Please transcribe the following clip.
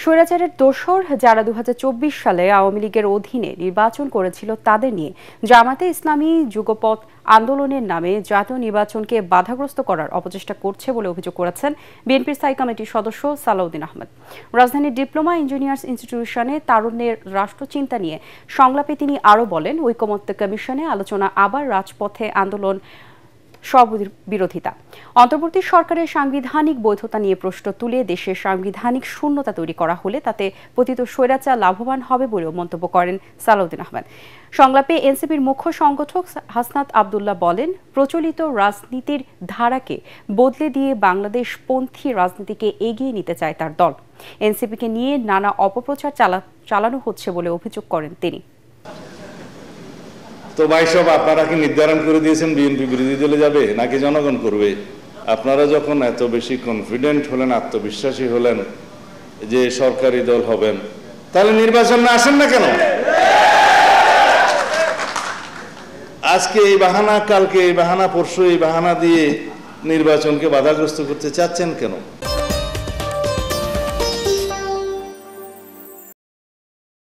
স্বৈরাচারের দোসর যারা ২০২৪ সালে আওয়ামী লীগের অধীনে নির্বাচন করেছিল তাদের নিয়ে জামায়াতে ইসলামী যুগপৎ আন্দোলনের নামে জাতীয় নির্বাচনকে বাধাগ্রস্ত করার অপচেষ্টা করছে বলে অভিযোগ করেছেন বিএনপির স্থায়ী কমিটির সদস্য সালাউদ্দিন আহমেদ। রাজধানীর ডিপ্লোমা ইঞ্জিনিয়ার্স ইনস্টিটিউশনে তারুণ্যের রাষ্ট্রচিন্তা নিয়ে সংলাপে তিনি আরও বলেন, ঐকমত্য কমিশনে আলোচনা আবার রাজপথে আন্দোলন বিরোধিতা। অন্তর্বর্তী সরকারের সাংবিধানিক বৈধতা নিয়ে প্রশ্ন তুলে দেশের সাংবিধানিক শূন্যতা তৈরি করা হলে তাতে পতিত স্বৈরাচার লাভবান হবে বলেও মন্তব্য করেন সালাউদ্দিন আহমেদ। সংলাপে এনসিপির মুখ্য সংগঠক হাসনাত আবদুল্লাহ বলেন, প্রচলিত রাজনীতির ধারাকে বদলে দিয়ে বাংলাদেশপন্থী রাজনীতিকে এগিয়ে নিতে চায় তার দল। এনসিপিকে নিয়ে নানা অপপ্রচার চালানো হচ্ছে বলে অভিযোগ করেন তিনি। তো ভাই সব আপনারা কি নির্ধারণ করে দিয়েছেন বিএনপি বিরোধী দলে যাবে নাকি জনগণ করবে? আপনারা যখন এত বেশি কনফিডেন্ট হলেন, আত্মবিশ্বাসী হলেন যে সরকারি দল হবেন, তাহলে নির্বাচনে আসেন না কেন? আজকে এই বাহানা, কালকে এই বাহানা, পরশু এই বাহানা দিয়ে নির্বাচনকে বাধাগ্রস্ত করতে চাচ্ছেন কেন?